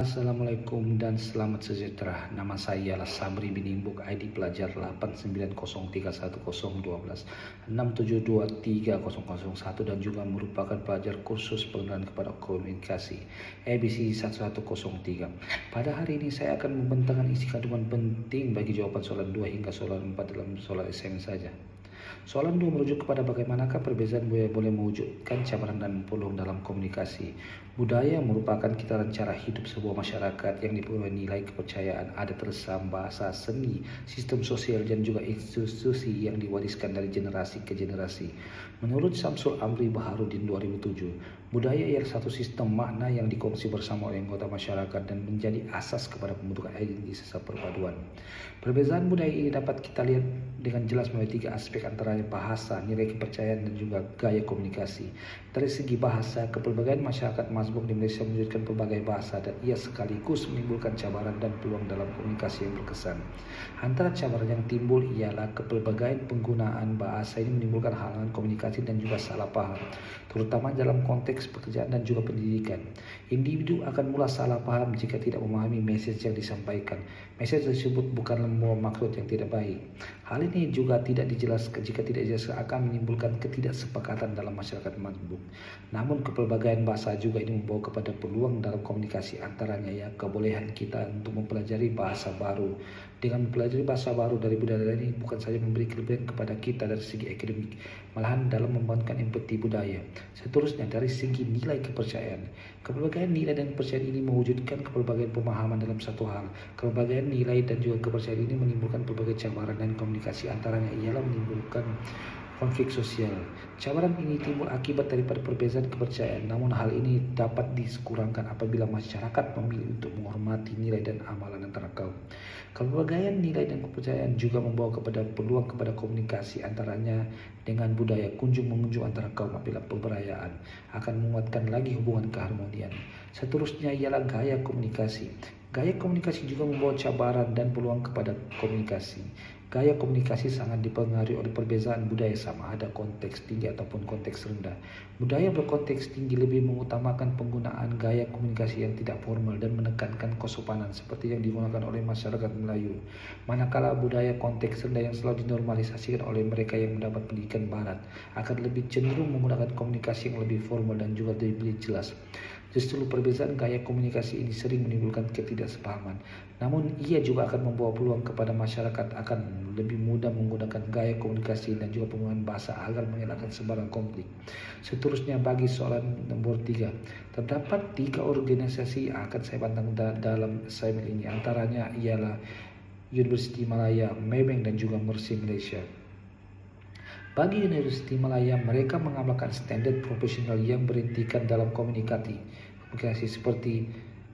Assalamualaikum dan selamat sejahtera. Nama saya adalah Sabri bin Imbuk, ID pelajar 890310206723001 dan juga merupakan pelajar kursus pengenalan kepada komunikasi ABC 1103. Pada hari ini saya akan membentangkan isi kandungan penting bagi jawaban soalan 2 hingga soalan 4 dalam soalan SMS saja. Soalan 2 merujuk kepada bagaimanakah perbedaan budaya boleh mewujudkan cabaran dan peluang dalam komunikasi. Budaya merupakan kitaran cara hidup sebuah masyarakat yang dipenuhi nilai kepercayaan, adat resam, bahasa, seni, sistem sosial dan juga institusi yang diwariskan dari generasi ke generasi. Menurut Samsul Amri Baharudin 2007, budaya ialah satu sistem makna yang dikongsi bersama oleh anggota masyarakat dan menjadi asas kepada pembentukan identitas perpaduan. Perbedaan budaya ini dapat kita lihat dengan jelas melalui 3 aspek, antaranya bahasa, nilai kepercayaan dan juga gaya komunikasi. Dari segi bahasa, kepelbagaian masyarakat Mazmum di Malaysia mewujudkan pelbagai bahasa dan ia sekaligus menimbulkan cabaran dan peluang dalam komunikasi yang berkesan. Antara cabaran yang timbul ialah kepelbagaian penggunaan bahasa ini menimbulkan halangan komunikasi dan juga salah paham, terutama dalam konteks pekerjaan dan juga pendidikan. Individu akan mula salah paham jika tidak memahami mesej yang disampaikan. Mesej tersebut bukanlah membawa maksud yang tidak baik. Hal ini juga tidak dijelaskan jika tidak dijelaskan akan menimbulkan ketidaksepakatan dalam masyarakat Mazmum. Namun kepelbagaian bahasa juga ini membawa kepada peluang dalam komunikasi, antaranya ya kebolehan kita untuk mempelajari bahasa baru. Dengan mempelajari bahasa baru dari budaya ini bukan saja memberi kelebihan kepada kita dari segi akademik, malahan dalam membangunkan empati budaya. Seterusnya dari segi nilai kepercayaan. Kepelbagaian nilai dan kepercayaan ini mewujudkan kepelbagaian pemahaman dalam satu hal. Kepelbagaian nilai dan juga kepercayaan ini menimbulkan pelbagai cabaran dan komunikasi, antaranya ialah menimbulkan konflik sosial. Cabaran ini timbul akibat daripada perbedaan kepercayaan, namun hal ini dapat dikurangkan apabila masyarakat memilih untuk menghormati nilai dan amalan antara kaum. Kepelbagaian nilai dan kepercayaan juga membawa kepada peluang kepada komunikasi, antaranya dengan budaya kunjung mengunjung antara kaum apabila perayaan akan menguatkan lagi hubungan keharmonian. Seterusnya ialah gaya komunikasi. Gaya komunikasi juga membawa cabaran dan peluang kepada komunikasi. Gaya komunikasi sangat dipengaruhi oleh perbezaan budaya, sama ada konteks tinggi ataupun konteks rendah. Budaya berkonteks tinggi lebih mengutamakan penggunaan gaya komunikasi yang tidak formal dan menekankan kesopanan seperti yang digunakan oleh masyarakat Melayu. Manakala budaya konteks rendah yang selalu dinormalisasikan oleh mereka yang mendapat pendidikan barat akan lebih cenderung menggunakan komunikasi yang lebih formal dan juga lebih jelas. Justru perbezaan gaya komunikasi ini sering menimbulkan ketidaksepahaman. Namun ia juga akan membawa peluang kepada masyarakat akan lebih mudah menggunakan gaya komunikasi dan juga penggunaan bahasa agar mengelakkan sebarang konflik. Seterusnya bagi soalan nomor 3, terdapat 3 organisasi yang akan saya pandang dalam assignment ini, antaranya ialah Universiti Malaya, Maybank dan juga Mercy Malaysia. Bagi Universiti Malaya, mereka mengamalkan standar profesional yang berintikan dalam komunikasi seperti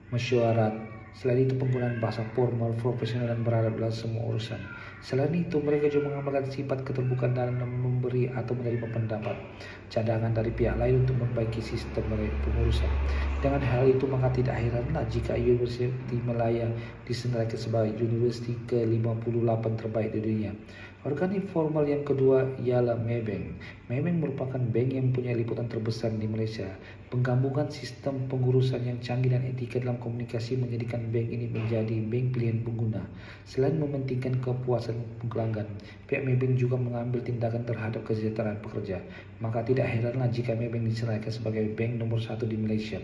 mesyuarat. Selain itu penggunaan bahasa formal, profesional dan beradab dalam semua urusan. Selain itu mereka juga mengamalkan sifat keterbukaan dalam memberi atau menerima pendapat, cadangan dari pihak lain untuk memperbaiki sistem pengurusan. Dengan hal itu maka tidak heranlah jika Universiti Malaya disenaraikan sebagai universiti ke-58 terbaik di dunia. Organisasi formal yang kedua ialah Maybank. Maybank merupakan bank yang mempunyai liputan terbesar di Malaysia. Penggabungan sistem pengurusan yang canggih dan etika dalam komunikasi menjadikan bank ini menjadi bank pilihan pengguna. Selain mementingkan kepuasan pelanggan, pihak Maybank juga mengambil tindakan terhadap kesejahteraan pekerja. Maka tidak heranlah jika Maybank diserahkan sebagai bank nomor 1 di Malaysia.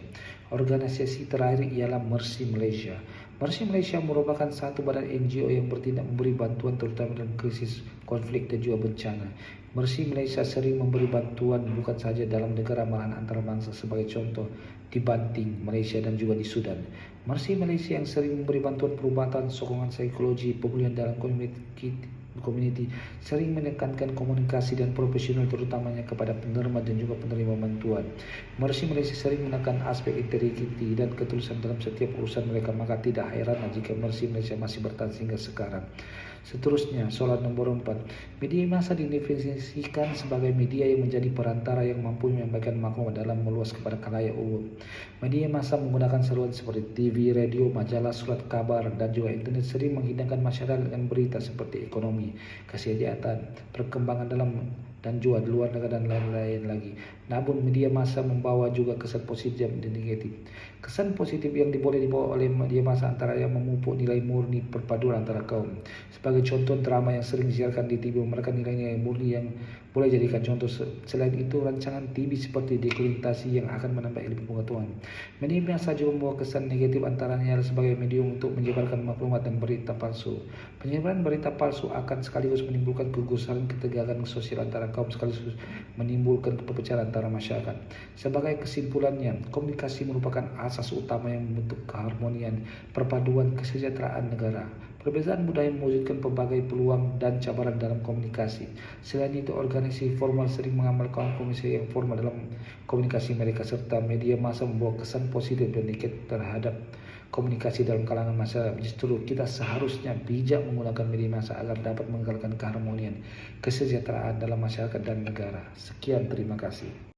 Organisasi terakhir ialah Mercy Malaysia. Mercy Malaysia merupakan satu badan NGO yang bertindak memberi bantuan terutama dalam krisis, konflik dan juga bencana. Mercy Malaysia sering memberi bantuan bukan saja dalam negara malahan antarabangsa, sebagai contoh di Banting, Malaysia dan juga di Sudan. Mercy Malaysia yang sering memberi bantuan perubatan, sokongan psikologi, pemulihan dalam community sering menekankan komunikasi dan profesional terutamanya kepada penerima dan juga penerima bantuan. Mercy Malaysia sering menekan aspek integriti dan ketulusan dalam setiap urusan mereka, maka tidak heran jika Mercy Malaysia masih bertahan hingga sekarang. Seterusnya, soalan nomor 4. Media massa didefinisikan sebagai media yang menjadi perantara yang mampu menyampaikan maklumat dalam meluas kepada khalayak umum. Media massa menggunakan saluran seperti TV, radio, majalah, surat kabar, dan juga internet sering menghidangkan masyarakat dengan berita seperti ekonomi, kesehatan, perkembangan dalam dan juga di luar negara dan lain-lain lagi. Namun media massa membawa juga kesan positif dan negatif. Kesan positif yang boleh dibawa oleh media massa antara yang memupuk nilai murni perpaduan antara kaum. Sebagai contoh, drama yang sering disiarkan di TV merupakan nilai-nilai murni yang boleh jadikan contoh. Selain itu, rancangan TV seperti Dekolonialisasi yang akan menambah ilmu pengetahuan. Media massa juga membawa kesan negatif antaranya sebagai medium untuk menyebarkan maklumat dan berita palsu. Penyebaran berita palsu akan sekaligus menimbulkan kegusaran ketegangan sosial antara kaum sekaligus menimbulkan perpecahan antara masyarakat. Sebagai kesimpulannya, komunikasi merupakan asas utama yang membentuk keharmonian, perpaduan, kesejahteraan negara. Perbedaan budaya mewujudkan pelbagai peluang dan cabaran dalam komunikasi. Selain itu, organisasi formal sering mengamalkan komunikasi yang formal dalam komunikasi mereka, serta media massa membawa kesan positif dan negatif terhadap komunikasi dalam kalangan masyarakat. Justru kita seharusnya bijak menggunakan media massa agar dapat menggerakkan keharmonian, kesejahteraan dalam masyarakat dan negara. Sekian, terima kasih.